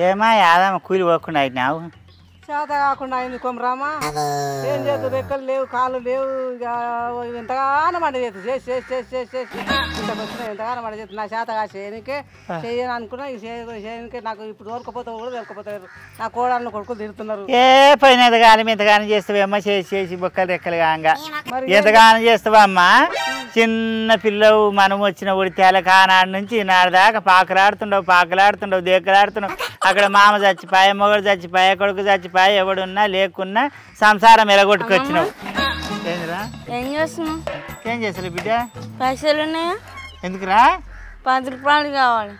ఏమా యాదమ్మ కూలి పోకుండా అయినావు చేత కాకుండా అయింది కొమరామా ఏం చేద్దు రెక్కలు లేవు కాళ్ళు లేవు ఎంతగానో మంట చేద్దు చేసి ఎంతగానో మంట చేద్దు నా చేత కాదు చేయనికే చేయని అనుకున్నా చేయనికే నాకు ఇప్పుడు దొరకపోతే కూడా దొరకపోతారు నా కోడళ్ళు కొడుకులు తిడుతున్నారు ఏ పైన ఎంతగానం ఎంతగానం చేస్తావమ్మా చేసి బొక్కలు రెక్కలు కాగా ఎంతగానం చేస్తావా అమ్మా చిన్న పిల్లవు మనం వచ్చిన ఒడి తెలకానాడు నుంచి నాడు దాకా పాకలాడుతుండవు దేకలాడుతున్నావు అక్కడ మామ చచ్చిపోయా మొగడు చచ్చిపోయా కొడుకు చచ్చిపోయా ఎవడున్నా లేకున్నా సంసారం ఎలగొట్టుకొచ్చినావు ఏందిరా ఏం చేస్తావు బిడ్డ పైసలు ఉన్నాయా ఎందుకురా 10 రూపాయలు కావాలి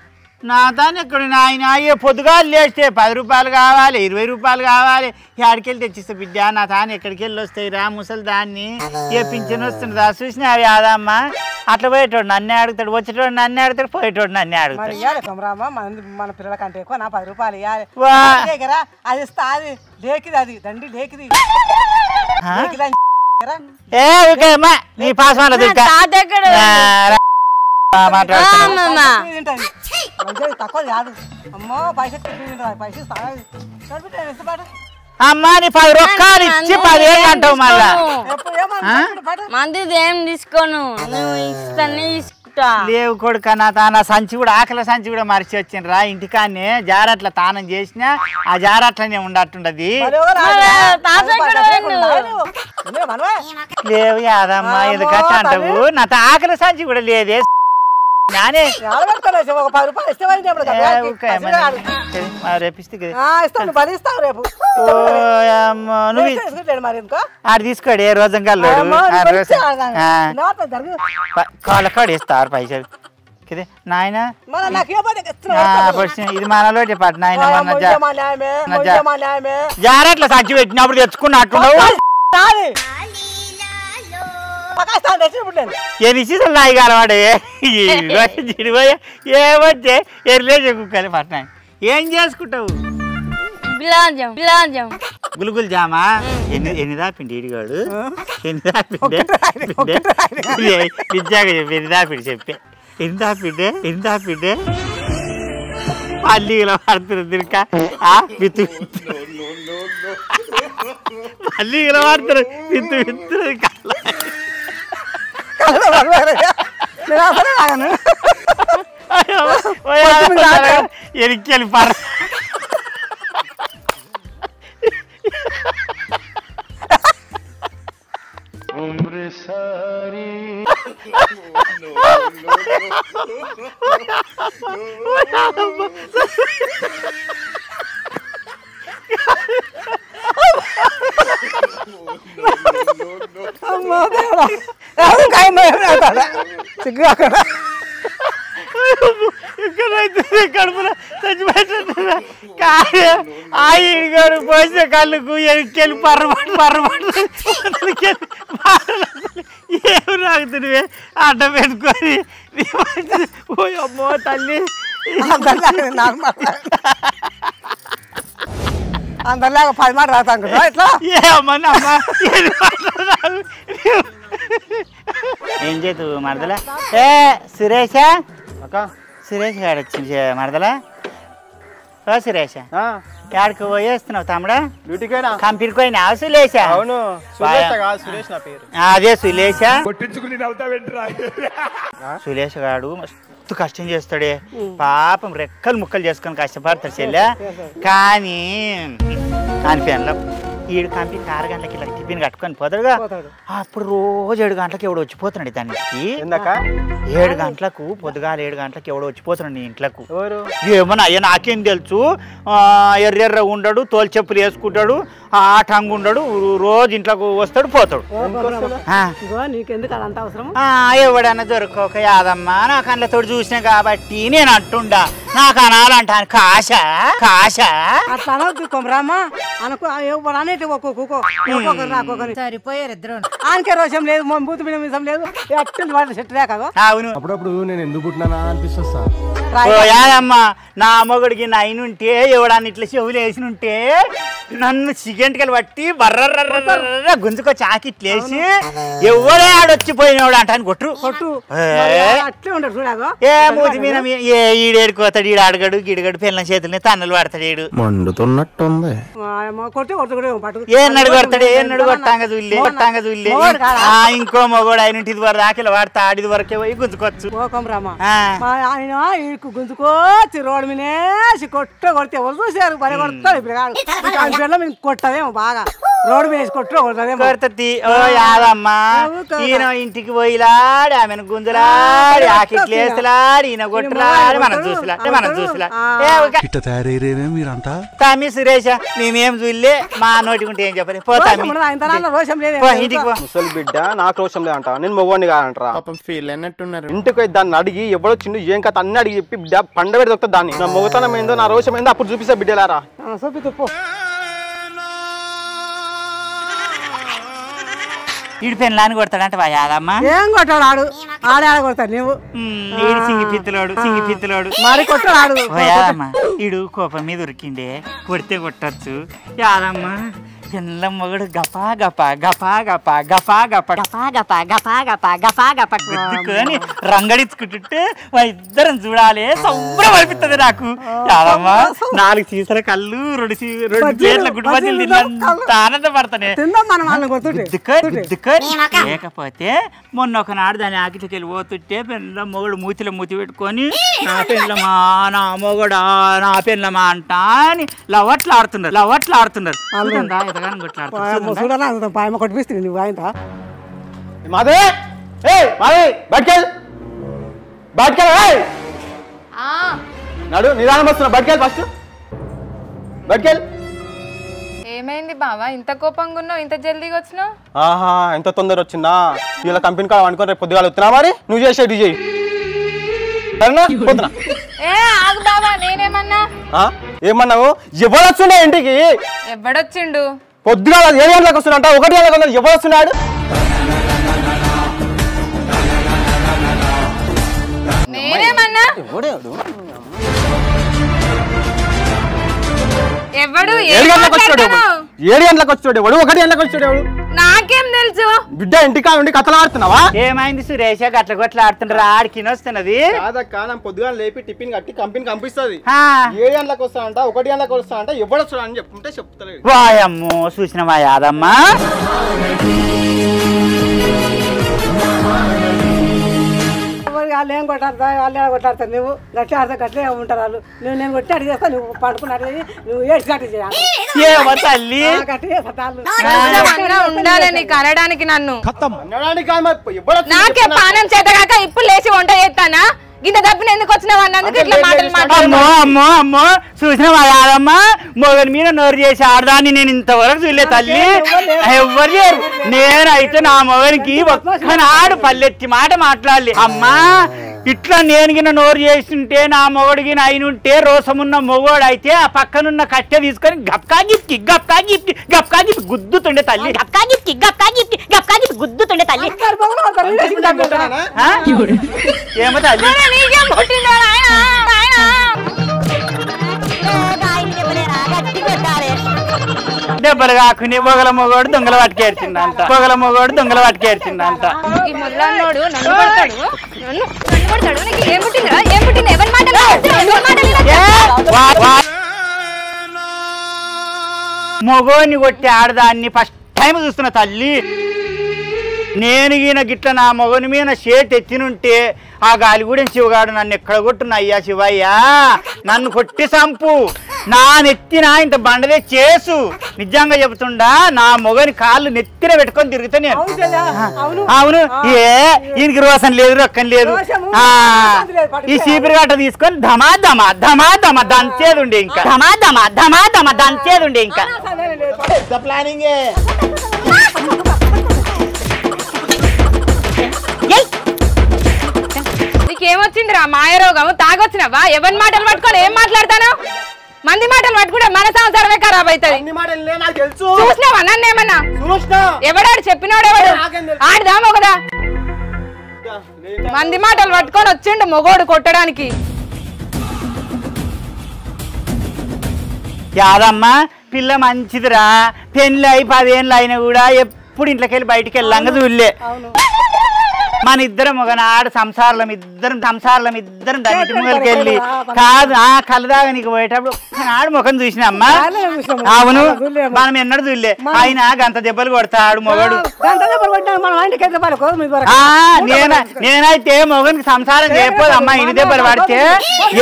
నా దాన్ని ఎక్కడ నాయన అయ్యే పొద్దుగా లేస్తే 10 రూపాయలు కావాలి 20 రూపాయలు కావాలి ఎక్కడికెళ్ళి తెచ్చిస్తా బిడ్డ నా తాను ఎక్కడికి వెళ్ళి వస్తాయి రా ముసలి దాన్ని ఏ పింఛన్ వస్తుందా చూసినా అవి ఆదమ్మా అట్లా పోయేటోడు నన్నే అడుగుతాడు వచ్చేటోడు నన్నే అడుగుతాడు పోయేటోడు నన్నే అడుగుతాడు మన పిల్లల కంటే ఎక్కువ నా 10 రూపాయలు ఇవ్వాలి అది ఇస్తా అది లేకిది అది దండి లేకిది ఏ ఓకేమ్మా నీ పాస్వాన్ తక్కువ కాదు అమ్మో పైసలు అమ్మా నీ 10 రూపాయలు ఇచ్చి 10 అంటావు మళ్ళా మంది ఏం తీసుకోను నువ్వు ఇస్తానే తీసుకుంటా లేవు కొడుక నా తాన సంచి కూడా ఆకలి సంచి కూడా మరిచి వచ్చిండ్రా ఇంటికాన్నే జారట్ల తానం చేసినా ఆ జారట్లనే ఉండట్టుండది లేవు యాదమ్మా ఎందుకంటే అంటావు నా ఆకలి సంచి కూడా లేదే నానే రేపిస్తే ఆడు తీసుకోడు ఏ రోజంగా కాళ్ళకాడు ఇస్తారు పైసలు నాయన ఇది మనలోటే పాటు నాయన జాగ్రత్త సంచి పెట్టినప్పుడు తెచ్చుకున్నట్టున్నావు ఎన్నిసీసాలు నాయి అలవాడే ఏమొచ్చే ఎర్లేసే కుక్కలు పట్టినాయి ఏం చేసుకుంటావు గులుగులు జామా ఎన్ని దాపిండి ఇడిగాడు ఎన్ని దాపిండే విద్యాగా చెప్పి ఎన్ని దాపిండి చెప్పే ఎన్ని దాపిండే పల్లీలో పడుతుంది దిరిక విత్తు పల్లీలో పడుతుంది విత్తు ఎరికెళ్ళి పర్ర కడుపులో చచ్చిపోతున్నా ఆయిడు పోసే కళ్ళకు ఎక్కెళ్ళి పర్రబడి ఏమి రాగుతున్నావే అడ్డ పెట్టుకొని ఓ అమ్మో తల్లి అందరిలాగా 10 మాట రాతాను కదా ఇట్లా ఏమన్నా అమ్మా ఏం చేతు మరదలా ఏ సురేషా సురేష్ గారు వచ్చింది మరదలా ఓ సురేష ఎక్కడికి పోయేస్తున్నావు తమ్ముడా డ్యూటీకైనా కంపెనీకి పోయినా సులేషా అవును సురేష్ నా పేరు అదే సులేషా సులేష్ గాడు మస్తు కష్టం చేస్తాడే పాపం రెక్కలు ముక్కలు చేసుకొని కష్టపడతాడు చెల్లె కానీ ఫ్యాన్లో 7 కంపెనీ 6 గంటలకి ఇలా టిఫిన్ కట్టుకొని పోతాడుగా అప్పుడు రోజు 7 గంటలకు ఎవడు వచ్చిపోతున్నాడు దానికి 7 గంటలకు పొద్దుగాల 7 గంటలకు ఎవడు వచ్చిపోతున్నాడు నీ ఇంట్లోకు ఏమన్నా అయ్యా నాకేం తెలుసు ఎర్రెర్ర ఉండడు తోలు చెప్పులు వేసుకుంటాడు ఆటంగా ఉండడు రోజు ఇంట్లోకి వస్తాడు పోతాడు ఎవడన్నా దొరకక యాదమ్మా నాకు అందులో చూసినా కాబట్టి నేను అంటుండా నాకు అనాలంటాను కాశ అట్లా అనొద్దు కొమరమ్మా సరిపోయారు ఇద్దరు ఆనకే రోషం లేదు బూతు మీద లేదు ఎట్టు సెట్ కదా అప్పుడప్పుడు నేను ఎందుకు పుట్టినా అనిపిస్తుంది సార్ యాదమ్మా నా మొగుడికి నైనుంటే ఎవడాన్ని ఇట్లా చెవులు వేసినుంటే నన్ను సిగెంట్కలు పట్టి బర్ర గుంజుకొచ్చి ఆకిట్లేసి ఎవడే ఆడొచ్చిపోయినవాడు అంట అని కొట్టు ఏ మూతి మీద ఏ ఈడేడుకోతాడు ఈడు అడగడు గిడగడు పిల్లల చేతుల్ని తన్నులు పడతాడు ఈడు మండుతున్నట్టుంది ఏన్నాడు కొడతాడు ఏన్నాడు కొట్టాంగ చూల్లే ఇంకో మొగోడు ఆయన ఇది వరకు ఆకిల వాడతా ఆడిది వరకే పోయి గుంజుకోవచ్చు ఆయన ఈడుకు గుంజుకోచ్చి రోడ్డు మీనేసి కొడితే ఎవరు చూసారు బలి కొడతాడు ఇప్పుడు కొట్టదేమో బాగా రోడ్డు మీద కొట్టదేమో కొడుతుంది ఓ యాదమ్మా ఈయన ఇంటికి పోయిలాడి ఆమెను గుంజులాడి ఆకిట్లేసలాడి ఈయన కొట్టలాడి మనం చూసలా మీరంతా తమ్మి సురేష మేమేం చూడలే మా నోటికి ఉంటే ఏం చెప్పలే ముసలి బిడ్డ నాకు రోషం లేదంట నేను మొగోడిని కాదంటరా ఫీల్ అయినట్టున్నారు ఇంటికి దాన్ని అడిగి ఎవడో చిన్న ఏం కథ అన్ని అడిగి చెప్పి బిడ్డ పండ పెడి దొరుకుతుంది దాన్ని నా మొగతనం ఏందో నా రోషం ఏందో అప్పుడు చూపిస్తా బిడ్డలారా ఈడు పెన్లాని కొడతాడంట వా యాదమ్మ ఏం కొట్టాడు ఆడు ఆడ కొడతాడు నువ్వు ఈడు సింగిపిత్తులోడు మరి కొట్టాడు యాదమ్మ ఈడు కోపం మీద ఉరికిండే కొడితే కొట్టచ్చు యాదమ్మ పిల్ల మొగడు గపా గపా గపా గపా గపా గప గపా గపా గపా గపా గపా గప గుద్దుకొని రంగడించుకుంటుంటే మా ఇద్దరం చూడాలి సంబరం అనిపిస్తుంది నాకు యాదమ్మ 4 సీసల కళ్ళు 2 ప్లేట్ల గుడ్డు బజ్జీలు తిన్నంత ఆనందపడతానే లేకపోతే మొన్న ఒకనాడు దాని ఆకిటికి వెళ్ళి పోతుంటే పిల్ల మొగడు మూతిలో మూతి పెట్టుకొని నా పెళ్ళమా నా మొగడా నా పెళ్ళమా అంట అని లవట్లాడుతున్నారు కొట్టిపిస్తుంది నువ్వు ఆయన మాదే నడు నిదానం వస్తున్నా బయటకెళ్ళి ఫస్ట్ బయటకెళ్ళి ఏమైంది బావా ఇంత కోపంగా ఉన్నావు ఇంత జల్దీగా వచ్చినావు ఆహా ఎంత తొందర వచ్చిందా ఇలా కంపెనీ కావాలి అనుకో రేపు పొద్దుగాల వస్తున్నా మరి నువ్వు చేసేది చెయ్యి ఆగు బావా నేనేమన్నా ఏమన్నావు ఎవడొచ్చుండే ఇంటికి ఎవడొచ్చిండు పొద్దుగాల 7 గంటలకు వస్తున్నా 1 గంటలకు ఎవరు వస్తున్నాడు నేనేమన్నా ఎవడు 7 గంటలకు వచ్చాడు 7 గంటలకు వచ్చాడు 1 గంటలకు వచ్చాడు నాకేం తెలుసు బిడ్డ ఇంటికా ఉండి కథలు ఆడుతున్నావా ఏమైంది సురేష్ గట్ల గట్ల ఆడుతుండ్రా ఆడికి వస్తున్నది కాదక్క నా పొద్దుగా లేపి టిఫిన్ కట్టి కంపెనీ పంపిస్తుంది 7 గంటలకు వస్తానంట 1 గంటలకు వస్తానంట ఎవడు వస్తాడు అని చెప్పుకుంటే చెప్తలేదు వాయమ్మో చూసిన మా యాదమ్మా వాళ్ళు ఏం కొట్టాడతారు నువ్వు గట్లే ఆడతా గట్లే ఉంటారు వాళ్ళు నేను కొట్టి అడిగి చేస్తా నువ్వు పండుకున్నట్టు నువ్వు ఏడ్చినట్టు చేయాలి ఉండాలి నీకు అనడానికి నన్ను నాకే పానం చేతగాక ఇప్పుడు లేచి వంట చేస్తానా ఇంత డబ్బులు ఎందుకు వచ్చినావు అన్నందుకు ఇట్లా మాటలు అమ్మో చూసిన మా యాదమ్మ మొగని మీద నోరు చేసి ఆడదాన్ని నేను ఇంతవరకు చూడలే తల్లి ఎవ్వరు లేరు నేనైతే నా మొగనికి ఒక్కనాడు పల్లెత్తి మాట మాట్లాడలే అమ్మా ఇట్లా నేను గిన్న నోరు చేస్తుంటే నా మొగడికి అయినుంటే రోసమున్న మొగోడు అయితే ఆ పక్కనున్న కట్టె తీసుకొని గప్కా గిప్కి గుద్దుతుండే తల్లి గుద్దుతుండే తల్లి ఏమో తల్లి దెబ్బలు కాకుని పొగల మొగోడు దొంగల పట్టుకేర్చిందంట ఈ మొదలన్నోడు నన్ను కొడతాడు నీకు ఏం పుట్టిందిరా ఏం పుట్టింది ఎవరి మొగోని కొట్టి ఆడదాన్ని ఫస్ట్ టైం చూస్తున్న తల్లి నేను ఈయన గిట్ల నా మొగని మీద షేట్ ఎత్తినుంటే ఆ గాలిగూడెం శివగాడు నన్ను ఎక్కడ కొట్టున్నా అయ్యా శివయ్యా నన్ను కొట్టి సంపు నా నెత్తిన ఇంత బండదే చేసు నిజంగా చెబుతుండా నా మొగని కాళ్ళు నెత్తిన పెట్టుకొని తిరుగుతా నేను అవును ఈయనకి రోసం లేదు రొక్కం లేదు ఈ చీపిరి గట్ట తీసుకొని ధమా దంచేది ఉండే ఇంకా దంచేది ఉండే ఇంకా ప్లానింగ్ నీకేమొచ్చిందిరా మాయరోగం తాగొచ్చినవా ఎవరి మాటలు పట్టుకొని ఏం మాట్లాడతాను మంది మాటలు పట్టుకుంటే మన సంసారమే ఖరాబ్ అవుతుంది చూసినావా నన్నేమన్నా ఎవడాడు చెప్పినాడు ఎవడు ఆడదామో కదా మంది మాటలు పట్టుకొని వచ్చిండు మొగోడు కొట్టడానికి యాదమ్మ పిల్ల మంచిదిరా, పెళ్ళి అయి 10 ఏళ్ళు అయినా కూడా ఎప్పుడు ఇంట్లోకి వెళ్ళి బయటికి వెళ్ళంగా చూడలే. మన ఇద్దరం ఒకనాడు సంసారం ఇద్దరం దాని ముంగలికి వెళ్ళి కాదు ఆ కలదాగా నీకు పోయేటప్పుడు ఒకనాడు ముఖం చూసినమ్మా. అవును మనం ఎన్నడూ చూడలే. ఆయన గంత దెబ్బలు కొడతాడు మొగడు. నేనైతే మొగనికి సంసారం చేయకపోదు అమ్మా, ఇన్ని దెబ్బలు పడితే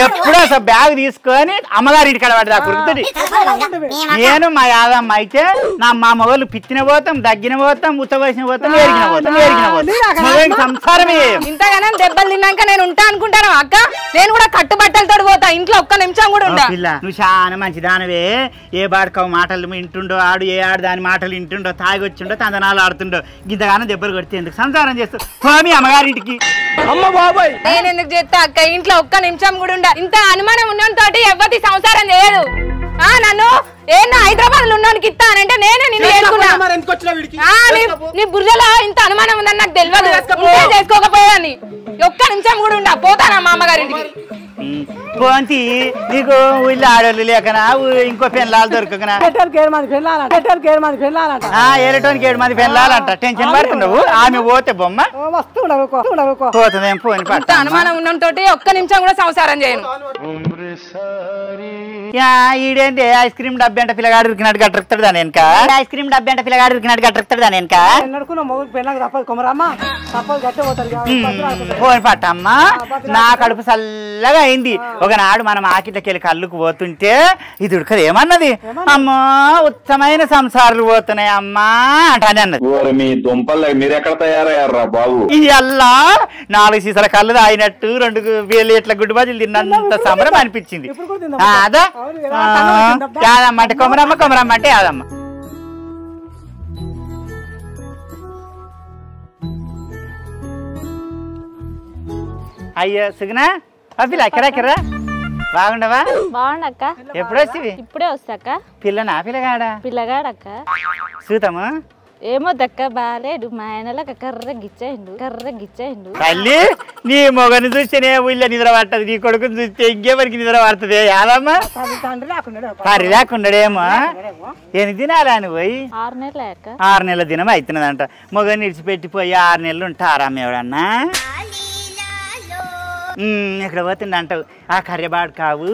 ఎప్పుడో అసలు బ్యాగ్ తీసుకొని అమ్మగారి ఇంటికాడ పడదా కురుకుతుంది. నేను మా యాదమ్మ అయితే మా మొగలు పిచ్చిన పోతాం, దగ్గిన పోతాం, ఉత్తవేసిన పోతాం, ఏరిగిన పోతాం. సంసారమే ఇంతగానే దెబ్బలు తిన్నాక నేను ఉంటా అనుకుంటాను అక్క. నేను కూడా కట్టుబట్టలతో పోతా, ఇంట్లో ఒక్క నిమిషం కూడా ఉంటా. పిల్ల నువ్వు చాలా మంచి దానవే. ఏ బాడుకవు మాటలు వింటుండో, ఆడు ఏ ఆడు దాని మాటలు వింటుండో, తాగి వచ్చిండో, తందనాలు ఆడుతుండో, ఇంతగానో దెబ్బలు కొడితే ఎందుకు సంసారం చేస్తావు? పోమి అమ్మగారింటికి. నేను ఎందుకు చేస్తా అక్క? ఇంట్లో ఒక్క నిమిషం కూడా ఉండ. ఇంత అనుమానం ఉన్నతోటి ఎవరి సంసారం చేయదు. నన్ను ఏనా హైదరాబాద్ లో ఉన్నోనికి ఇస్తానంటే నేనే నిన్ను చేసుకున్నా. నీ బుర్రలో ఇంత అనుమానం ఉందని నాకు తెలియదు. చేసుకోకపోయాని ఒక్క నిమిషం కూడా ఉండ. పోతానా మా అమ్మగారింటికి. పోంతి నీకు ఊళ్ళో ఆడోళ్ళు లేకనా ఇంకో పెళ్ళాలు దొరకకనా? ఏరటోనికి 7 మంది పెళ్ళాలంట. టెన్షన్ పడుతున్నావు. ఆమె పోతే బొమ్మ పోతుందేం పోని పట్ట. అనుమానం ఉన్నతోటి ఒక్క నిమిషం కూడా సంసారం చేయను. ఈడేంటి ఐస్ క్రీమ్ డబ్బి అంటే పిల్లగాడు ఉరికినట్టు గట్టరుతాడు దాని వెనక. ఐస్ క్రీమ్ డబ్బి అంటే పిల్లగాడు ఉరికినట్టు గట్టరుతాడు దాని వెనక. పోని పట్టమ్మా నా కడుపు చల్లగా అయింది. ఒకనాడు మనం ఆకిట్లకి వెళ్ళి కళ్ళుకు పోతుంటే ఇది ఉడకదు ఏమన్నది, అమ్మా ఉత్తమైన సంసారాలు పోతున్నాయి అమ్మా అంటానే అన్నది. ఇది అల్లా 4 సీసాల కళ్ళు తాగినట్టు 2 వేలు గుడ్డు బాజీలు తిన్నంత సంబరం అనిపించింది. అదా యాదమ్మ అంటే కొమరమ్మ అంటే యాదమ్మ. అయ్యో సుగునా అబ్బిలా కిరా బాగుండవా? బాగుండక్క. ఎప్పుడు వస్తుంది? ఇప్పుడే వస్తాక. పిల్లనా పిల్లగాడక్క? చూతాము ఏమో దక్క బాగాలేడు. మా ఆయనలా కర్ర గిచ్చేయండు. తల్లి నీ మొగని చూస్తేనే ఊళ్ళో నిద్ర పట్టదు, నీ కొడుకుని చూస్తే ఇంకేమరికి నిద్ర పడుతుంది. యాదమ్మ కర్రీ లేకుండాడేమో. ఎన్ని దినాలా నువ్వు పోయి? 6 నెలలు. 6 నెలల దినం అవుతున్నదంట. మొగని విడిచిపెట్టిపోయి 6 నెలలు ఉంటారా ఎవడన్నా? ఇక్కడ పోతుంది అంటావు. ఆ కర్రెబాడు కావు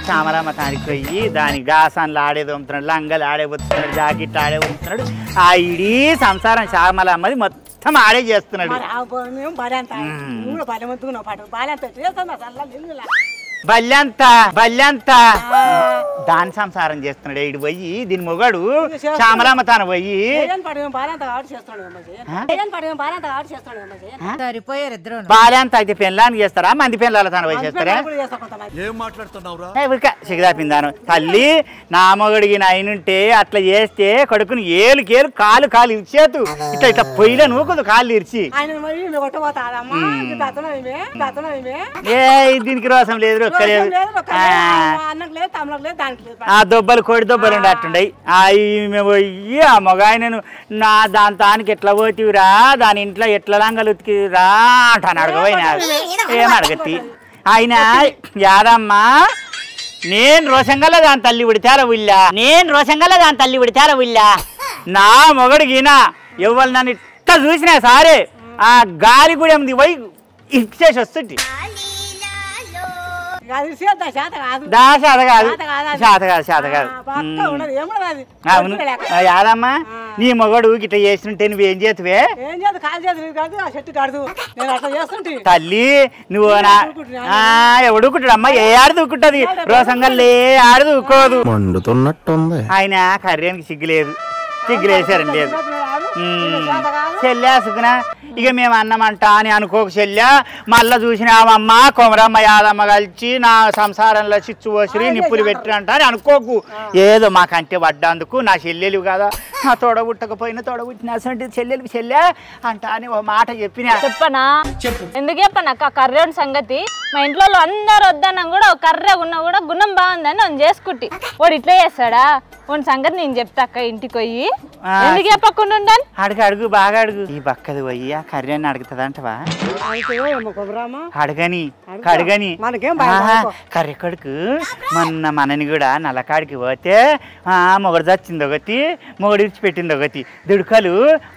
చామలమ్మ తానికి పోయి దాని గాసాన్లు ఆడే దొమ్ముతున్నాడు, లంగలు ఆడే పోతున్నాడు, జాకెట్ ఆడే పోతున్నాడు. ఆ ఇడీ సంసారం చామలమ్మది మొత్తం ఆడే చేస్తున్నాడు. బల్యంత దాని సంసారం చేస్తున్నాడు. ఇడు పోయి దీని మొగాడు శ్యామలమ్మ తాను పోయి బాల్యంత అయితే పెళ్ళానికి చేస్తారా, మంది పెళ్ళాల తాను పోయి చేస్తారా? సిగదాపిందాను తల్లి. నా మొగడికి నైనుంటే అట్లా చేస్తే కొడుకుని ఏలుకేలు కాలు ఇచ్చేతు ఇట్లా పొయ్యిలో నూకుదు కాళ్ళు ఇరిచి. దీనికి రోసం లేదు, ఆ దొబ్బలు కోడి దొబ్బలు ఉండేటుండయి. మేము పోయి ఆ మొగాయనను నా దాని తానికి ఎట్లా పోతివిరా, దాని ఇంట్లో ఎట్లా లంగలు ఉతికిరా అంటాను. అడగపోయినా ఏం అడగతి. ఆయన యాదమ్మ నేను రోషంగల దాని తల్లి విడితారా ఉళ్ళా నా మొగడిగినా ఎవరు నన్ను ఇట్లా చూసినా సారే ఆ గాలి కూడా పోయి ఇచ్చేసి వస్తుంది. అవును యాదమ్మ నీ మొగడు గిట్లా చేస్తుంటే నువ్వేం చేతువే? తల్లి నువ్వు ఎవడుకుంటాడమ్మా? ఏ ఆడ దూకుంటది రోసంగల్లే ఆడ దూకోదు. ఆయన కర్యానికి సిగ్గులేదు, సిగ్గులేసారండి లేదు. చెల్లా సుకున ఇక మేము అన్నమంట అని అనుకోక చెల్లా. మళ్ళా చూసినామమ్మ కొమరమ్మ యాదమ్మ కలిసి నా సంసారంలో చిచ్చు పోసి నిప్పులు పెట్టినంట అని అనుకోకు. ఏదో మాకంటే పడ్డందుకు నా చెల్లెలు కదా ఆ తోడబుట్టకపోయినా తోడబుట్టిన చెల్లెలు చెల్లె అంట అని ఒక మాట చెప్పినా. చెప్పనా? ఎందుకు చెప్పనా కర్రేని సంగతి? మా ఇంట్లో అందరు వద్దన్నా కూడా కర్రె ఉన్నా కూడా గుణం బాగుందని నేను చేసుకుంటి. వాడు ఇట్లా చేస్తాడా? వాడి సంగతి నేను చెప్తా అక్క ఇంటికి పోయి. ఎందుకు చెప్పకుండా ఉంటాను? అడుగు అడుగు బాగా అడుగు. ఈ బక్కది పోయి ఆ కర్రీ అని అడుగుతుందంటవా? అడగని కడగని కర్రీ కొడుకు మొన్న మనని కూడా నల్లకాడికి పోతే మొగడు చచ్చింది ఒకటి, మొగడు ఇడిచిపెట్టింది ఒకటి, దుడుకలు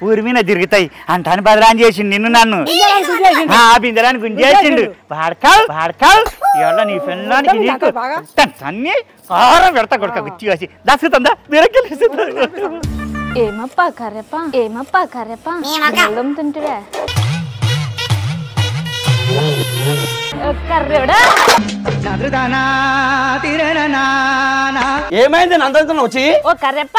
ఊరి మీద తిరుగుతాయి అంటాను బదలాన్ చేసిండు నిన్ను నన్ను. బిందెలాన్ని గుంజేసిండు. వాడకావు ఇవాళ నీ పెళ్ళానికి అన్ని ఆహారం పెడతా కొడుక గుచ్చి వచ్చి దసుకుతుందా మీరెక్కి. ఏమప్పా కర్రెప్ప తింటువే కర్రెడా? ఏమైంది నందన వచ్చి? ఓ కర్రెప్ప,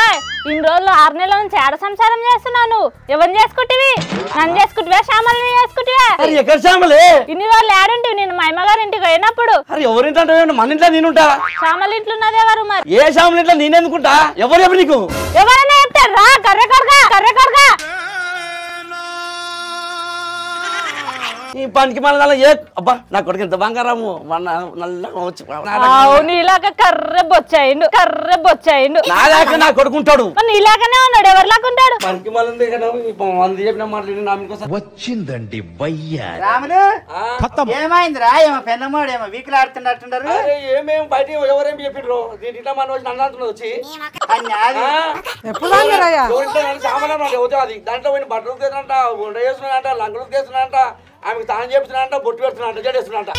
ఇన్ని రోజులు 6 నెలల నుంచి ఆడ సంసారం చేస్తున్నాను. ఎవరిని చేసుకుంటివి? నన్ను చేసుకుంటివా శ్యామల్ని చేసుకుంటివా? ఎక్కడ శ్యామలే? ఇన్ని రోజులు ఆడుంటివి నేను మా అమ్మగారి ఇంటికి పోయినప్పుడు. ఎవరింటే మన ఇంట్లో నేనుంటా. శ్యామల ఇంట్లో ఉన్నది ఎవరు మరి? ఏ శ్యామల ఇంట్లో నేనెందుకుంటా? ఎవరు నీకు? ఎవరైనా చెప్తారా? కర్రె కొడుగా ఈ పనికి మన ఏ అబ్బా నా కొడుకు ఇంత బంగారము నీలాగా కర్రె బొచ్చాయిండు నాలాక నా కొడుకుంటాడు. నీలాగానే ఉన్నాడు. ఎవరిలాగా ఉంటాడు? పనికి మళ్ళీ చెప్పిన మాట్లాడి వచ్చిందండి వయ్యా. రాములు ఏమైందిరా? ఏమో పెన్నమ్మోడు ఏమో వీకులు ఆడుతున్నట్టున్నారు. ఏమేమి బయట ఎవరేం చెప్పిండ్రు? దీంట్లో మన వచ్చి నన్ను అంటున్నది వచ్చి దాంట్లో పోయిన బట్టలు తీసినంట, ఉండ చేస్తున్నాడంట, లంగలు తీస్తున్నాడంట, ఆమెకు తాను చెప్తున్నాడంట, బొట్టు పెడుతున్నాడంట, జడేస్తున్నాడంట.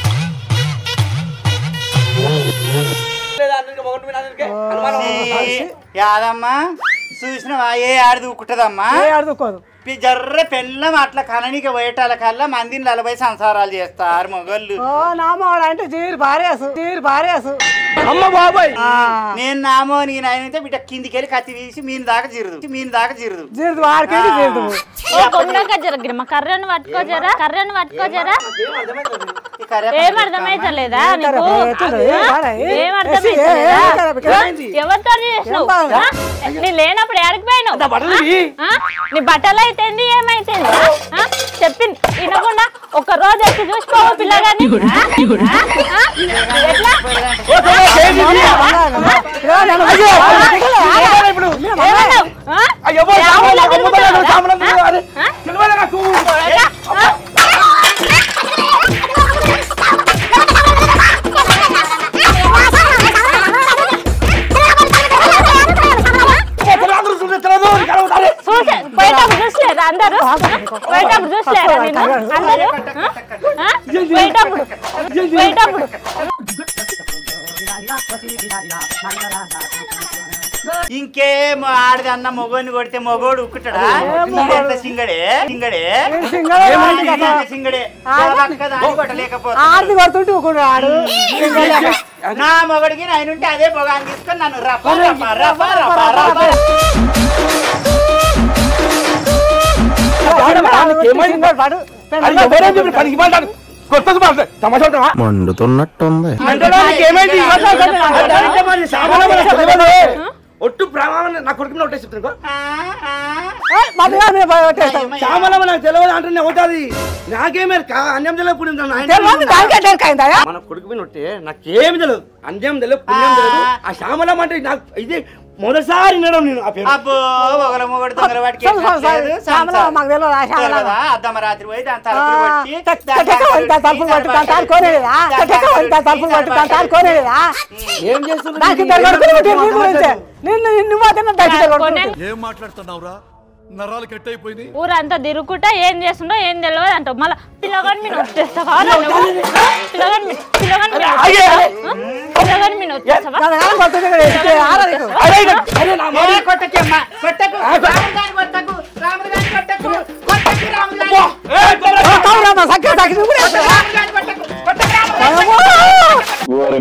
యాదమ్మా చూసినవా? ఏ ఆడదు ఊకుంటదమ్మా? ఆడుకోదు. జర్ర పెళ్ళం అట్లా కననీకి పోయేటాల కల్లా మందిని 40 సంసారాలు చేస్తారు మొగళ్ళు. అంటే జీరు పారేసు అమ్మ బాబాయ్, నేను నామో నేను అయితే బిడ్డ కిందికి వెళ్ళి కత్తి తీసి మీన్ దాకా జీరుదు కర్రను పట్టుకోజరా ఏమర్థమైతలేదా నీకు? ఎవరితో చేసినావు? నీ లేనప్పుడు ఎక్కడికి పోయినావు? నీ బట్టలు అయితే ఏమైతే చెప్పింది వినకుండా ఒక రోజు వచ్చి చూసుకోవు పిల్లగాని. ఎట్లా అందరూ పోయేటప్పుడు చూసలేరా నేను? అందరూ పోయేటప్పుడు ఇంకేం ఆడది అన్న మొగోని కొడితే మొగోడు ఉక్కుతాడా? సింగడే నా మొగడికి నేనుంటే అదే పొగాన్ని తీసుకొని నన్ను మండుతున్నట్టుంది. ఒట్టు ప్రమాణం నా కొడుకు ఒకటే చెప్తాను. శ్యామలమ్మ నాకు తెలియదు అంటే ఒకటి నాకేమే అన్యం తెలియదు పుణ్యం మన కొడుకు మీద ఉంటే నాకేమి తెలియదు. అన్యం తెలియదు పుణ్యం తెలియదు. ఆ శ్యామలమ్మ అంటే నాకు ఇది మొదటిసారి వినడం నేను. అర్ధమరాత్రి పోయి ఏం చేస్తున్నా? ఏం మాట్లాడుతున్నావురా? నరాలు కట్ అయిపోయింది. ఊరంతా తిరుగుకుంటా ఏం చేస్తుండో ఏం తెలియదు అంటావు. మళ్ళీ పిల్లగాని మీద వచ్చేస్తావా?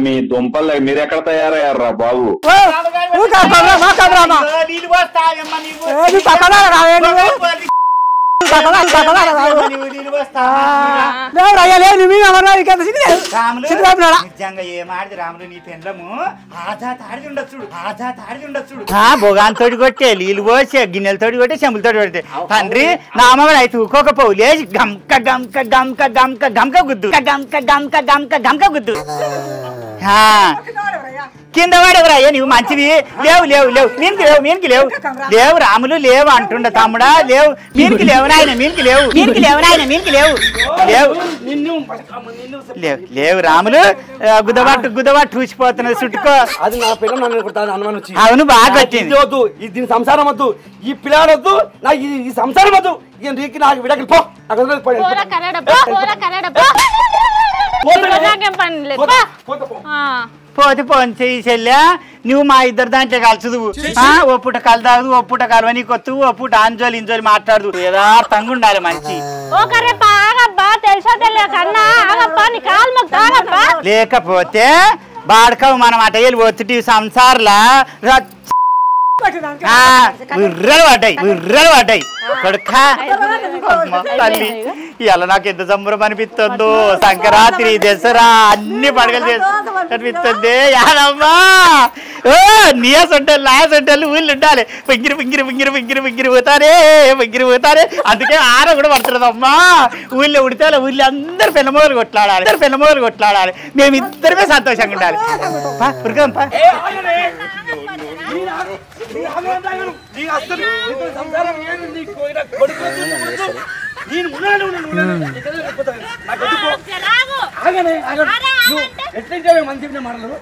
మీ దుంపల్ మీరెక్కడ తయారయ్యారా బాబు? నిజంగా ఏమాడిది రాములు నీ పెండ్లము ఆజా తాడిది ఉండొచ్చు బొగాంతోటి కొట్టే నీళ్ళు పోసే గిన్నెలతోటి కొట్టే చెంబులతోటి కొట్టే తండ్రి నా అమ్మని అయితే ఊకోకపోవు లేచి గంక గంక గంక గంక గంక గుద్దు గంక గంక గంక గంక గుద్దు కింద వాడెవరయ్యా నువ్వు మంచివి లేవు లేవు లేవు మీనికి లేవు రాములు లేవు అంటుండ తమ్ముడా లేవు మీనికి లేవు నాయన మీనికి లేవు లేవు రాములు గుద్దబాటు చూసిపోతున్నది చుట్టుకో అది నా పిల్లలు నన్ను కొడతాను అనుమానం వచ్చి. అవును బాగా వచ్చింది వద్దు దీని సంసారం వద్దు ఈ పిల్లలు వద్దు నాకు ఈ సంసారం వద్దు నీకు నాకు విడకలు పో పోతే పోని చెల్లె నువ్వు మా ఇద్దరు దాంట్లో కలుసుదు ఒప్పుట కలదాదు ఒప్పుట కలవని కొత్తు ఒప్పుట అంజోలు ఇంజోలు మాట్లాడదు యథార్థంగా ఉండాలి మంచి లేకపోతే బాడకవు మనం అటయ్యలు ఒత్తిటి సంసార్లా ఉర్రలు పడ్డాయి కొడుక తల్లి ఇలా నాకు ఎంత సంబరం అనిపిస్తుందో సంక్రాంతి దసరా అన్ని పండుగలు అనిపిస్తుంది యాదమ్మా నీయసొంటలు ఊళ్ళు ఉండాలి పింగిరి పోతారే అందుకే ఆర కూడా పడుతుంది అమ్మా ఊళ్ళో ఉడితే ఊళ్ళో అందరు పెన్నమోలు కొట్లాడాలి మేమిద్దరమే సంతోషంగా ఉండాలి ఉరకంపా మంచి మాటలు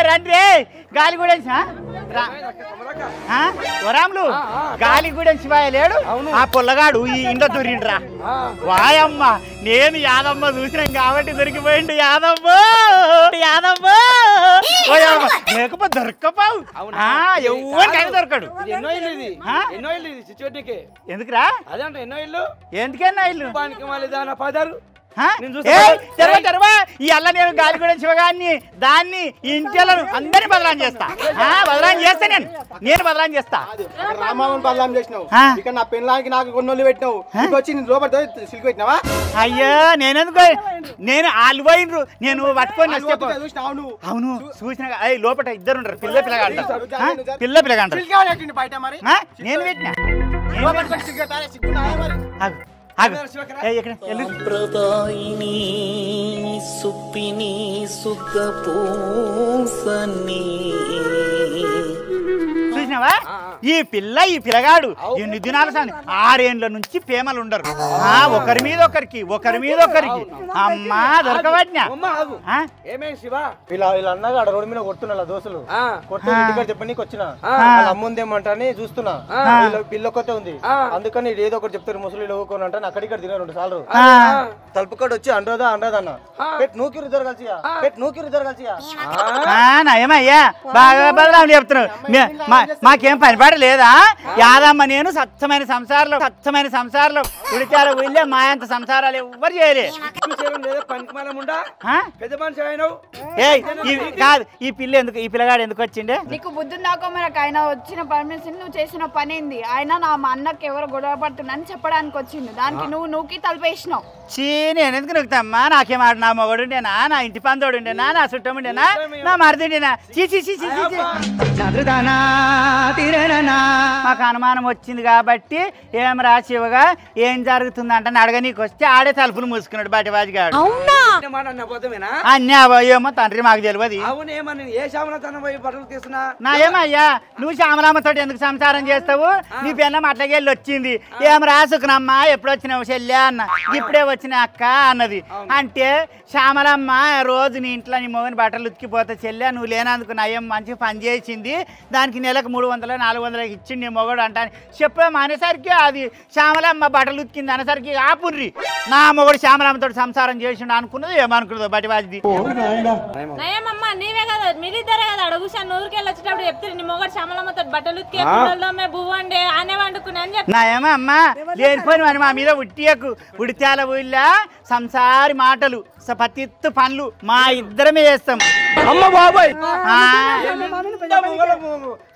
రండ్రే గాలి కూడా వరాములు గాలి కూడా శివాయ లేడు ఆ పొల్లగాడు ఈ ఇండ దొరిండ్రా వాయమ్మ నేను యాదమ్మ చూసినాం కాబట్టి దొరికిపోయిండు యాదమ్మ లేకపోతే దొరకపోవు ఎవరికైనా దొరకడు ఎందుకురా అదంటే ఎన్నో ఇల్లు ఎందుకన్నా ఇల్లు పదారు ఇవాళ నేను గాలిగూడ శివగాన్ని దాన్ని ఇంటిలను అందరినీ బదలాం చేస్తా నేను బదలాం చేస్తా రామామని బదలాం చేసినావు ఇక్కడ నా పెళ్ళానికి నాకు కొన్నోళ్ళు పెట్టినావు వచ్చి నేను లోపల సిల్క్ పెట్టినావా అయ్యో నేను వాళ్ళు పోయినరు నేను పట్టుకొని అవును చూసిన లోపల ఇద్దరు ఉండరు పిల్ల పిల్లగాంటారు నేను పెట్టినా సుప్పిని సుఖపూసని చూసినావా ఈ పిల్లగాడు ఎన్ని దినాల 6 ఏళ్ల నుంచి ప్రేమలు ఉండరు ఒకరి మీద ఒకరికి అమ్మా దొరకబట్టినా వీళ్ళ అన్నగా రోడ్డు మీద కొడుతున్నా దోస్తులు కొట్టు ఇంటికాడ చెప్పనీకి వచ్చిన అమ్ముందేమంటే చూస్తున్నా పిల్ల కొత్త ఉంది అందుకని ఏదో ఒకటి చెప్తారు ముసలి అంటే అక్కడిక్కడ తిన 2 సార్లు తలుపుకాడు వచ్చి అండ్రదా అన్న నూకిరు జరగాల్సియా నయమయ్యా బాగా బదలాం చెప్తున్నావు మాకేం పనిపడలేదా యాదమ్మ నేను సత్యమైన సంసారంలో ఉడిచారు వీళ్ళే మా అంత సంసారాలు ఎవ్వరు చేయలే కాదు ఈ పిల్లగాడు ఎందుకు వచ్చిండే నీకు బుద్ధి దాకా మనకు ఆయన వచ్చిన పర్మిషన్ నువ్వు చేసిన పని ఏంది ఆయన మా అన్నకి ఎవరు గొడవ పడుతున్నా చెప్పడానికి వచ్చింది దానికి నువ్వుకి తలపేసినావు నేను ఎందుకు నొక్కుతామ్మా నాకేమాట నా మొగడు ఉండేనా నా ఇంటి పందోడు ఉండేనా నా చుట్టం ఉండేనా నా మరిదిండేనా చీ మాకు అనుమానం వచ్చింది కాబట్టి ఏం రా శివగా ఏం జరుగుతుందంట అడగనీకి వస్తే ఆడే తలుపులు మూసుకున్నాడు బటిబాజీ గారు. అన్నీ ఏమో తండ్రి మాకు తెలియదు. నా ఏమయ్యా నువ్వు శ్యామలమ్మతో ఎందుకు సంసారం చేస్తావు? నీ పిల్లం అట్లాగెళ్ళి వచ్చింది. ఏం రాసుకునమ్మా ఎప్పుడు వచ్చినావు చెల్లె అన్న. ఇప్పుడే వచ్చిన అక్క అన్నది. అంటే శ్యామలమ్మ రోజు నీ ఇంట్లో నీ మొగని బట్టలు ఉతికిపోతే చెల్లె నువ్వు లేనందుకు నయం మంచిగా పని చేసింది, దానికి నెలకు 300 400 ఇచ్చింది నీ మొగడు అంటాను చెప్పాం అనేసరికి అది శ్యామలమ్మ బట్టలు ఉతికింది అనేసరికి ఆపుర్రి నా మొగడు శ్యామలమ్మతో సంసారం చేసిండు అనుకున్నది ఏమనుకున్నదో బటిబాజీ. నయమమ్మా నీవే కదా మీరిద్దరే కదా అడుగుసాను ఊరికెళ్ళి వచ్చేటప్పుడు చెప్తే నీ మొగడు శ్యామలమ్మతో బట్టలు ఉతికే బువ్వండి అనే వండుకుని అని చెప్పి నాయమా అమ్మ లేనిపోయిన అని మా మీద ఉట్టియకు ఉడిత్యాల ఊళ్ళా సంసారి మాటలు పతిత్తు పనులు మా ఇద్దరమే చేస్తాం. అమ్మ బాబాయ్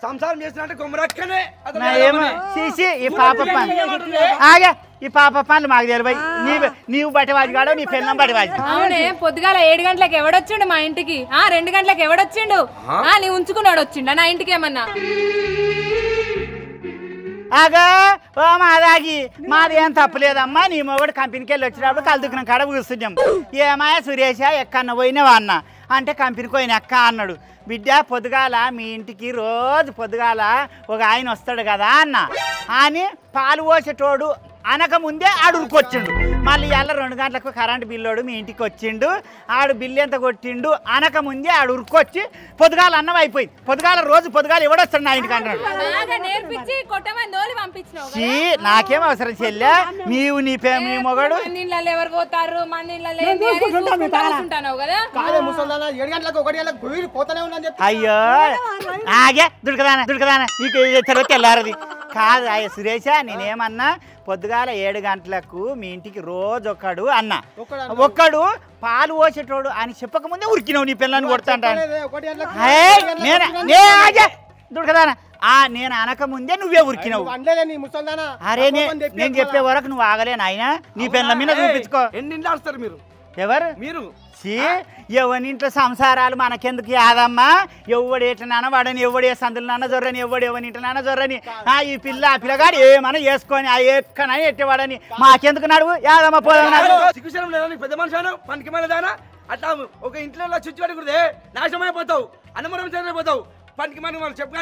సంసారం చేసినట్టు కొమ్మరక్కనే ఈ పాప పనులు ఆగా ఈ పాప పనులు మాకు తెలియదు. నీవు బట్టవాజి కాడ నీ పిల్లం బట్టవాజి. అవునే పొద్దుగాల 7 గంటలకు ఎవడొచ్చిండు మా ఇంటికి? 2 గంటలకు ఎవడొచ్చిండు? నీ ఉంచుకున్నాడు వచ్చిండు నా ఇంటికి ఏమన్నా? ఆగా ఓ మాదాగి మాది ఏం తప్పలేదమ్మా. నీ మొగడు కంపెనీకి వెళ్ళి వచ్చినప్పుడు కలుదుకున్నాం కాడ కూర్చున్నాం. ఏమాయా సురేష ఎక్కన్న పోయినావా అన్న అంటే కంపెనీకి పోయిన అక్క అన్నాడు. బిడ్డ పొద్దుగాల మీ ఇంటికి రోజు పొద్దుగాల ఒక ఆయన వస్తాడు కదా అన్న అని పాలు పోసేటోడు అనక ముందే ఆడు ఉరికొచ్చిండు. మళ్ళీ ఇవాళ 2 గంటలకు కరెంటు బిల్లోడు మీ ఇంటికి వచ్చిండు. ఆడు బిల్లు ఎంత కొట్టిండు అనక ముందే ఆడు ఉరికొచ్చి పొద్దుగాల అన్నం అయిపోయింది. పొద్దుగాల రోజు పొద్దుగాల ఎవడొస్తాడు నా ఇంటికి అంటాడు. నాకేం అవసరం చెల్లె నీవు నీ మొగడు ఎవరు పోతారు అయ్యో ఆగే దుడకదానా నీకు తెల్లారది కాదు. అయ్య సురేష నేనేమన్నా పొద్దుగాల 7 గంటలకు మీ ఇంటికి రోజు ఒకడు అన్న ఒక్కడు పాలు పోసేటోడు అని చెప్పకముందే ఉరికినావు నీ పిల్లని కొడతాంటాను. దుడకదానా నేను అనక ముందే నువ్వే ఉరికినావు. అరే నేను చెప్పే వరకు నువ్వు ఆగలే నాయన. నీ పిల్లల మీద చూపించుకో. మీరు ఎవరు మీరు? ఎవరింట్లో సంసారాలు మనకెందుకు యాదమ్మా? ఎవడేటనాన వాడని ఎవడే సందులు నాన్న జొర్రని ఎవడెవరింటి నాన్న జొర్రని ఈ పిల్ల ఆ పిల్లగాడు ఏమన్నా చేసుకొని ఆ ఎక్కనని ఎట్టేవాడని మాకెందుకు నడువు యాదమ్మ పోదాం. పెద్ద మనిషి పనికి మళ్ళదానా అట్లా ఒక ఇంట్లో చుచ్చు పడకూడదే నాశనం అయిపోతావు, అన్నమరం చదివిపోతావు. పనికి మనం వాళ్ళు చెప్పు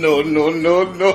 No, no, no, no.